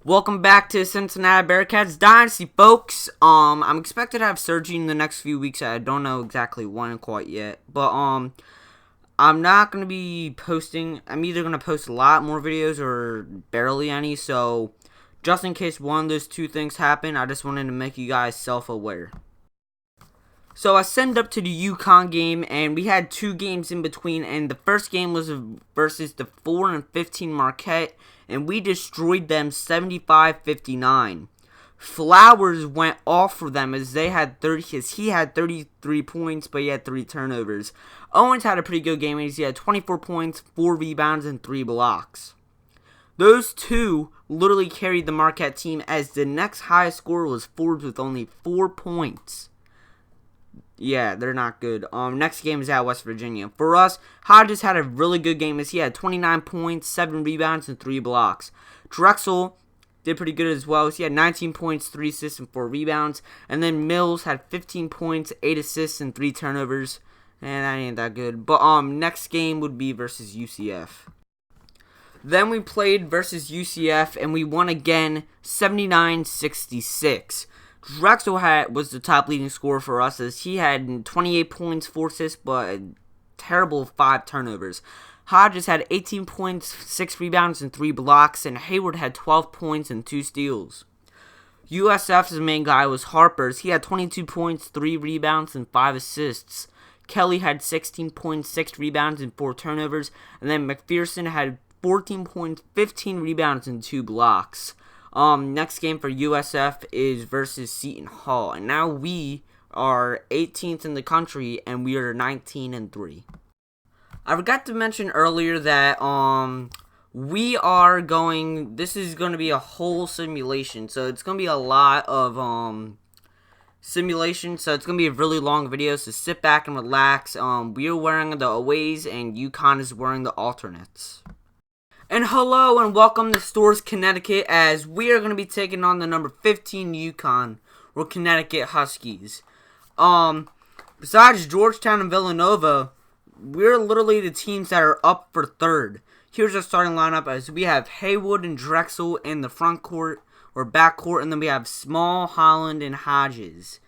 Welcome back to Cincinnati Bearcats Dynasty, folks. I'm expected to have surgery in the next few weeks. I don't know exactly when quite yet, but I'm not gonna be posting. I'm either gonna post a lot more videos or barely any. So, just in case one of those two things happen, I just wanted to make you guys self-aware. So I sent up to the UConn game, and we had two games in between. And the first game was versus the 4-15 Marquette, and we destroyed them 75-59. Flowers went off for them as he had 33 points, but he had 3 turnovers. Owens had a pretty good game as he had 24 points, 4 rebounds, and 3 blocks. Those two literally carried the Marquette team as the next highest scorer was Forbes with only 4 points. Yeah, they're not good. Next game is at West Virginia. For us, Hodges had a really good game as he had 29 points, 7 rebounds, and 3 blocks. Drexel did pretty good as well. He had 19 points, 3 assists, and 4 rebounds. And then Mills had 15 points, 8 assists, and 3 turnovers. And that ain't that good. But next game would be versus UCF. Then we played versus UCF, and we won again, 79-66. Drexel was the top leading scorer for us as he had 28 points, 4 assists, but a terrible 5 turnovers. Hodges had 18 points, 6 rebounds, and 3 blocks, and Hayward had 12 points and 2 steals. USF's main guy was Harper's. He had 22 points, 3 rebounds, and 5 assists. Kelly had 16 points, 6 rebounds, and 4 turnovers, and then McPherson had 14 points, 15 rebounds, and 2 blocks. Next game for USF is versus Seton Hall, and now we are 18th in the country, and we are 19-3. I forgot to mention earlier that this is going to be a whole simulation, so it's going to be a lot of simulation, so it's going to be a really long video, so sit back and relax. We are wearing the aways, and UConn is wearing the alternates. And hello and welcome to Stores, Connecticut, as we are going to be taking on the number 15 UConn, or Connecticut Huskies. Besides Georgetown and Villanova, we're literally the teams that are up for third. Here's our starting lineup as we have Haywood and Drexel in the front court, or back court, and then we have Small, Holland, and Hodges.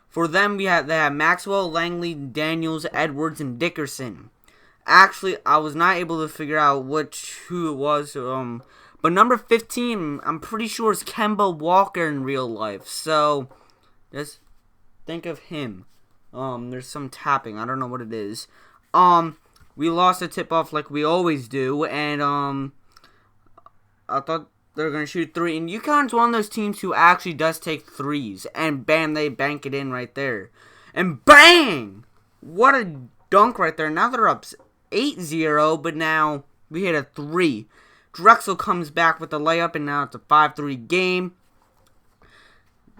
For them, they have Maxwell, Langley, Daniels, Edwards, and Dickerson. Actually, I was not able to figure out who it was. But number 15, I'm pretty sure is Kemba Walker in real life. So, just think of him. There's some tapping. I don't know what it is. We lost a tip-off like we always do. And, I thought they were going to shoot 3. And UConn's one of those teams who actually does take 3s. And bam, they bank it in right there. And bang! What a dunk right there. Now they're up 8-0, but now we hit a 3. Drexel comes back with a layup, and now it's a 5-3 game.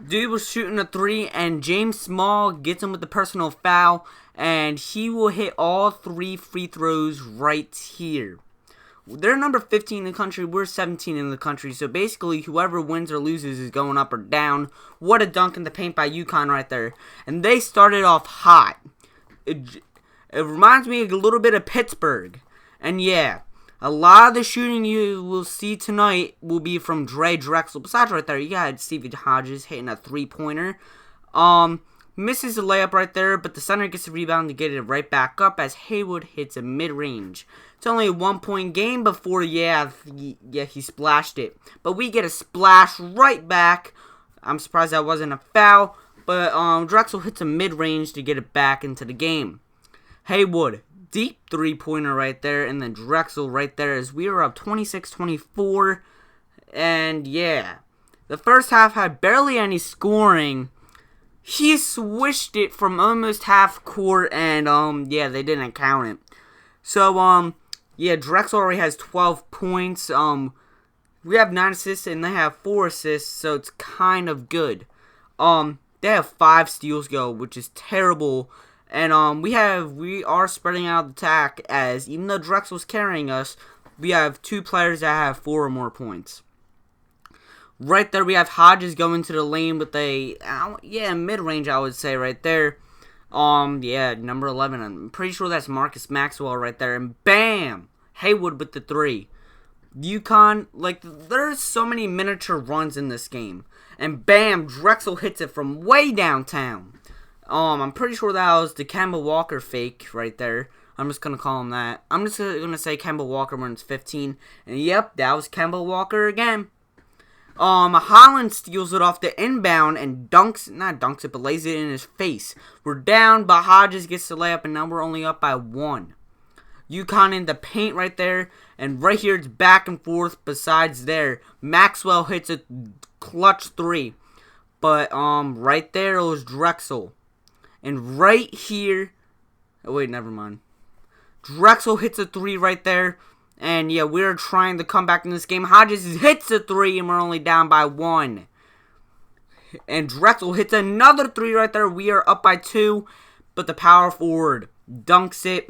Dude was shooting a 3, and James Small gets him with the personal foul, and he will hit all 3 free throws right here. They're number 15 in the country. We're 17 in the country, so basically whoever wins or loses is going up or down. What a dunk in the paint by UConn right there. And they started off hot. It reminds me a little bit of Pittsburgh. And yeah, a lot of the shooting you will see tonight will be from Drexel. Besides right there, you got Stephen Hodges hitting a 3-pointer. Misses a layup right there, but the center gets a rebound to get it right back up as Haywood hits a mid-range. It's only a 1-point game before, he splashed it. But we get a splash right back. I'm surprised that wasn't a foul. But Drexel hits a mid-range to get it back into the game. Haywood, deep 3-pointer right there, and then Drexel right there as we were up 26-24. And yeah, the first half had barely any scoring. He swished it from almost half court, and they didn't count it. So Drexel already has 12 points. We have 9 assists and they have 4 assists, so it's kind of good. They have 5 steals which is terrible. And we are spreading out the attack as even though Drexel's carrying us, we have 2 players that have 4 or more points. Right there we have Hodges going to the lane with a mid-range, I would say right there. Number 11. I'm pretty sure that's Marcus Maxwell right there. And bam! Haywood with the 3. UConn, like, there's so many miniature runs in this game. And bam, Drexel hits it from way downtown. I'm pretty sure that was the Kemba Walker fake right there. I'm just going to call him that. I'm just going to say Kemba Walker runs 15. And yep, that was Kemba Walker again. Holland steals it off the inbound and not dunks it, but lays it in his face. We're down, but Hodges gets the layup, and now we're only up by 1. UConn in the paint right there, and right here it's back and forth. Besides there, Maxwell hits a clutch 3. But, right there it was Drexel. And right here, oh wait, never mind. Drexel hits a 3 right there. And yeah, we're trying to come back in this game. Hodges hits a 3 and we're only down by 1. And Drexel hits another 3 right there. We are up by 2. But the power forward dunks it.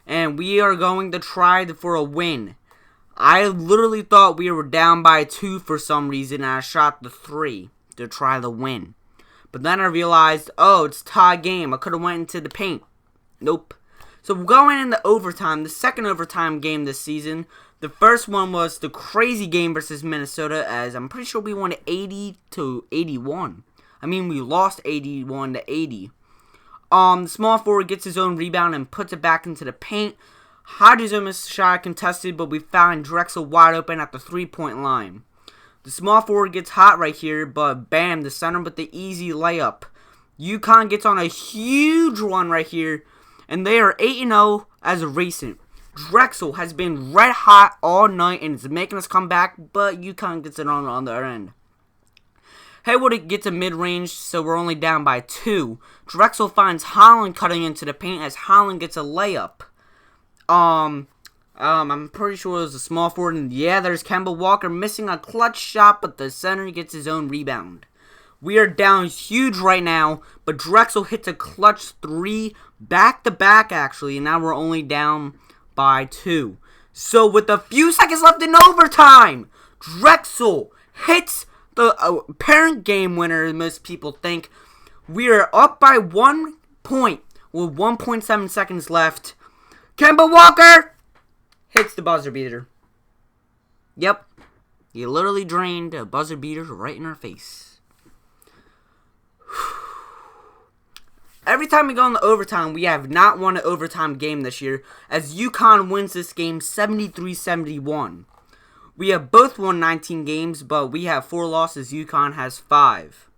And we are going to try for a win. I literally thought we were down by 2 for some reason. And I shot the 3 to try the win. But then I realized, oh, it's tie game. I could have went into the paint. Nope. So going into overtime, the second overtime game this season. The first one was the crazy game versus Minnesota, as I'm pretty sure we won 80-81. I mean, we lost 81-80. The small forward gets his own rebound and puts it back into the paint. Hodges almost shot contested, but we found Drexel wide open at the 3-point line. The small forward gets hot right here, but bam, the center with the easy layup. UConn gets on a huge run right here. And they are 8-0 as of recent. Drexel has been red hot all night and is making us come back, but UConn gets it on the other end. Haywood gets a mid-range, so we're only down by 2. Drexel finds Holland cutting into the paint as Holland gets a layup. I'm pretty sure it was a small forward, and yeah, there's Kemba Walker missing a clutch shot, but the center gets his own rebound. We are down huge right now, but Drexel hits a clutch 3 back-to-back, actually, and now we're only down by 2. So with a few seconds left in overtime, Drexel hits the apparent game winner, as most people think. We are up by 1 point with 1.7 seconds left. Kemba Walker hits the buzzer beater. Yep, he literally drained a buzzer beater right in our face. Every time we go into overtime, we have not won an overtime game this year, as UConn wins this game 73-71. We have both won 19 games, but we have 4 losses. UConn has 5.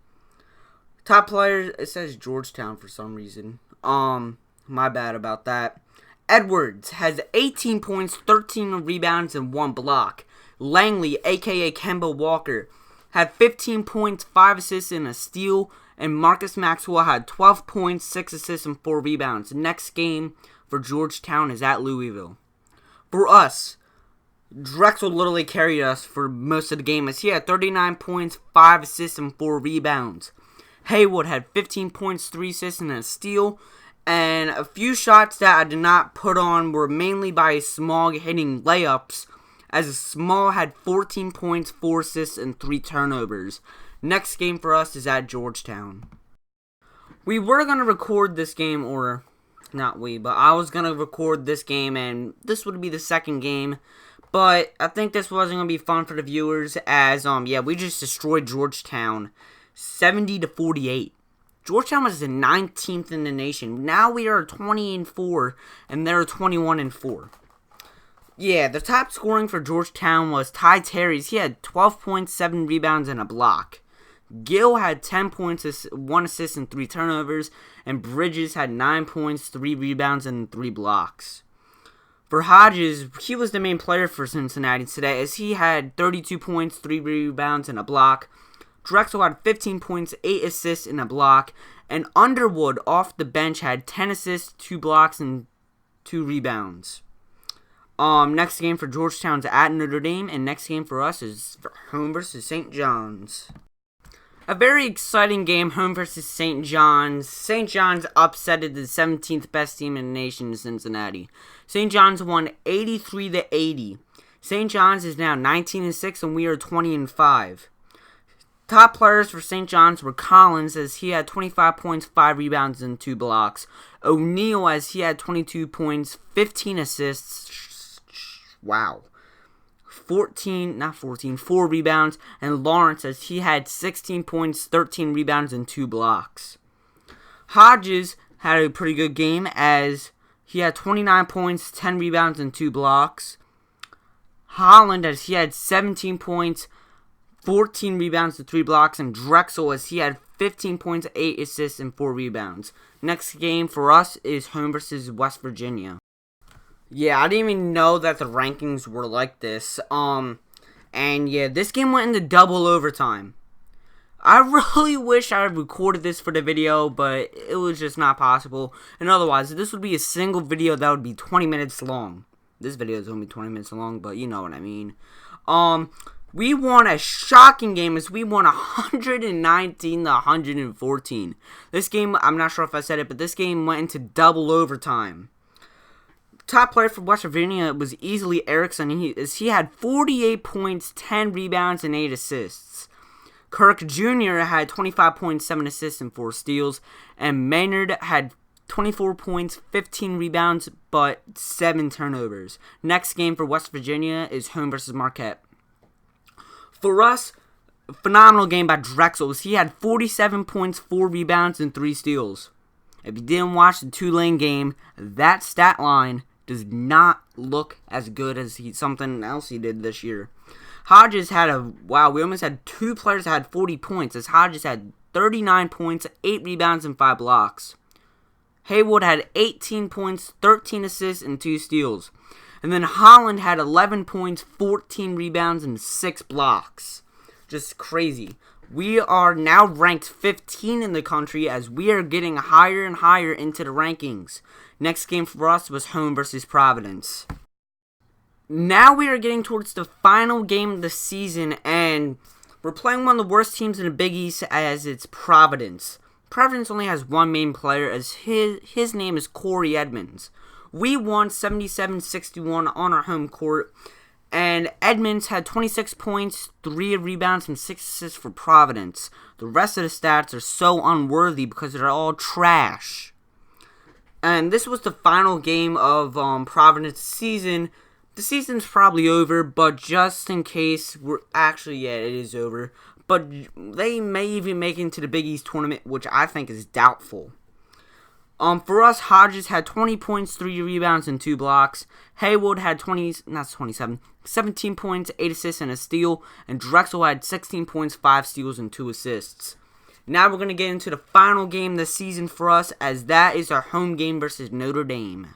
Top players, it says Georgetown for some reason. My bad about that. Edwards has 18 points, 13 rebounds, and 1 block. Langley, aka Kemba Walker, had 15 points, 5 assists, and a steal. And Marcus Maxwell had 12 points, 6 assists, and 4 rebounds. The next game for Georgetown is at Louisville. For us, Drexel literally carried us for most of the game, as he had 39 points, 5 assists, and 4 rebounds. Haywood had 15 points, 3 assists, and a steal. And a few shots that I did not put on were mainly by Small hitting layups, as Small had 14 points, 4 assists, and 3 turnovers. Next game for us is at Georgetown. We were going to record this game, or not we, but I was going to record this game, and this would be the second game. But I think this wasn't going to be fun for the viewers, as, we just destroyed Georgetown 70-48. Georgetown was the 19th in the nation. Now we are 20-4, and they're 21-4. Yeah, the top scoring for Georgetown was Ty Terry's. He had 12 points, 7 rebounds, and a block. Gill had 10 points, 1 assist, and 3 turnovers. And Bridges had 9 points, 3 rebounds, and 3 blocks. For Hodges, he was the main player for Cincinnati today, as he had 32 points, 3 rebounds, and a block. Drexel had 15 points, 8 assists, and a block. And Underwood, off the bench, had 10 assists, 2 blocks, and 2 rebounds. Next game for Georgetown's at Notre Dame, and next game for us is home versus St. John's. A very exciting game, home versus St. John's. St. John's upsetted the 17th best team in the nation, Cincinnati. St. John's won 83-80. St. John's is now 19-6, and we are 20-5. Top players for St. John's were Collins, as he had 25 points, 5 rebounds, and 2 blocks. O'Neal, as he had 22 points, 15 assists. Wow. 4 rebounds, and Lawrence as he had 16 points, 13 rebounds, and 2 blocks. Hodges had a pretty good game as he had 29 points, 10 rebounds, and 2 blocks. Holland as he had 17 points, 14 rebounds, and 3 blocks, and Drexel as he had 15 points, 8 assists, and 4 rebounds. Next game for us is home versus West Virginia. Yeah, I didn't even know that the rankings were like this. And yeah, this game went into double overtime. I really wish I had recorded this for the video, but it was just not possible. And otherwise, this would be a single video that would be 20 minutes long. This video is going to be 20 minutes long, but you know what I mean. We won a shocking game as we won 119 to 114. This game, I'm not sure if I said it, but this game went into double overtime. Top player for West Virginia was easily Erickson. He had 48 points, 10 rebounds, and 8 assists. Kirk Jr. had 25 points, 7 assists, and 4 steals. And Maynard had 24 points, 15 rebounds, but 7 turnovers. Next game for West Virginia is home versus Marquette. For us, phenomenal game by Drexel. He had 47 points, 4 rebounds, and 3 steals. If you didn't watch the Tulane game, that stat line does not look as good as something else he did this year. Hodges had we almost had 2 players that had 40 points, as Hodges had 39 points, 8 rebounds, and 5 blocks. Haywood had 18 points, 13 assists, and 2 steals. And then Holland had 11 points, 14 rebounds, and 6 blocks. Just crazy. We are now ranked 15 in the country as we are getting higher and higher into the rankings. Next game for us was home versus Providence. Now we are getting towards the final game of the season, and we're playing one of the worst teams in the Big East as it's Providence. Providence only has one main player as his name is Corey Edmonds. We won 77-61 on our home court, and Edmonds had 26 points, 3 rebounds, and 6 assists for Providence. The rest of the stats are so unworthy because they're all trash. And this was the final game of Providence's season. The season's probably over, but just in case, it is over. But they may even make it into the Big East tournament, which I think is doubtful. For us, Hodges had 20 points, 3 rebounds, and 2 blocks. Haywood had 17 points, 8 assists, and a steal. And Drexel had 16 points, 5 steals, and 2 assists. Now we're going to get into the final game this season for us, as that is our home game versus Notre Dame.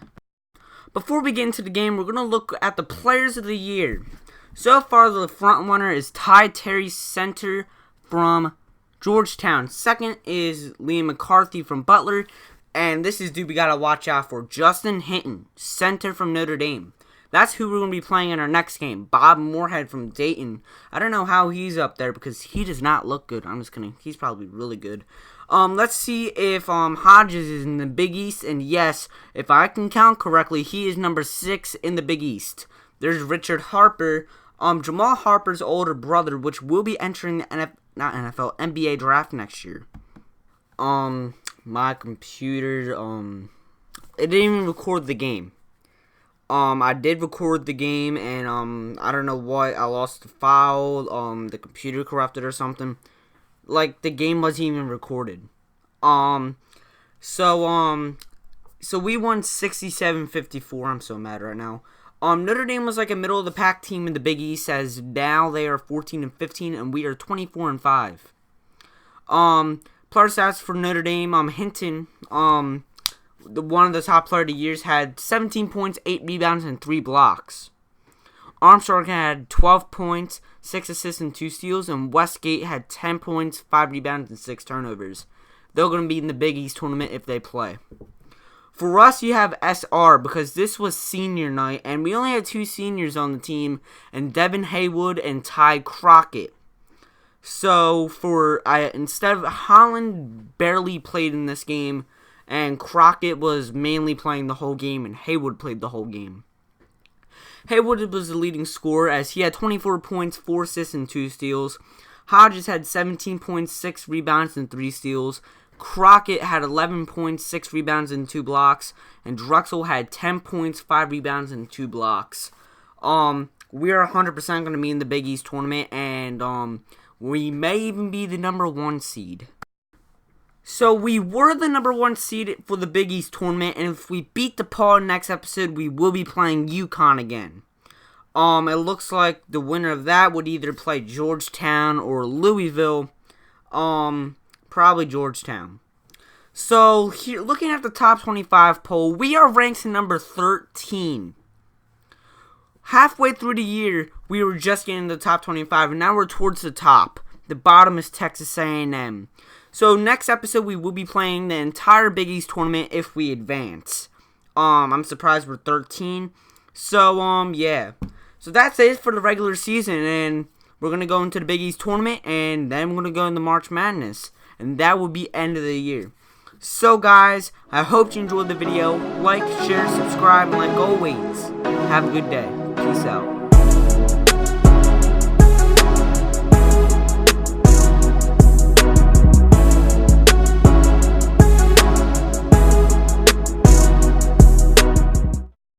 Before we get into the game, we're going to look at the players of the year. So far, the front runner is Ty Terry, center from Georgetown. Second is Liam McCarthy from Butler. And this is dude we got to watch out for. Justin Hinton, center from Notre Dame. That's who we're going to be playing in our next game. Bob Moorhead from Dayton. I don't know how he's up there because he does not look good. I'm just kidding. He's probably really good. Let's see if Hodges is in the Big East. And yes, if I can count correctly, he is number 6 in the Big East. There's Richard Harper, Jamal Harper's older brother, which will be entering the NBA draft next year. My computer, it didn't even record the game. I did record the game, and, I don't know what, I lost the file, the computer corrupted or something. Like, the game wasn't even recorded. So we won 67-54, I'm so mad right now. Notre Dame was like a middle-of-the-pack team in the Big East, as now they are 14-15, and we are 24-5. Player stats for Notre Dame, Hinton, one of the top player of the years, had 17 points, 8 rebounds, and 3 blocks. Armstrong had 12 points, 6 assists, and 2 steals, and Westgate had 10 points, 5 rebounds, and 6 turnovers. They're going to be in the Big East tournament if they play. For us, you have SR, because this was senior night, and we only had 2 seniors on the team, and Devin Haywood and Ty Crockett. So, instead of Holland barely played in this game, and Crockett was mainly playing the whole game, and Haywood played the whole game. Haywood was the leading scorer as he had 24 points, 4 assists, and 2 steals. Hodges had 17 points, 6 rebounds, and 3 steals. Crockett had 11 points, 6 rebounds, and 2 blocks. And Drexel had 10 points, 5 rebounds, and 2 blocks. we are 100% going to be in the Big East tournament, and we may even be the #1 seed. So we were the #1 seed for the Big East tournament, and if we beat DePaul next episode, we will be playing UConn again. It looks like the winner of that would either play Georgetown or Louisville. Probably Georgetown. So here, looking at the top 25 poll, we are ranked number 13. Halfway through the year, we were just getting the top 25, and now we're towards the top. The bottom is Texas A&M. So next episode, we will be playing the entire Big East tournament if we advance. I'm surprised we're 13. So, yeah. So that's it for the regular season, and we're going to go into the Big East tournament, and then we're going to go into March Madness. And that will be end of the year. So, guys, I hope you enjoyed the video. Like, share, subscribe, and like always, have a good day. Peace out.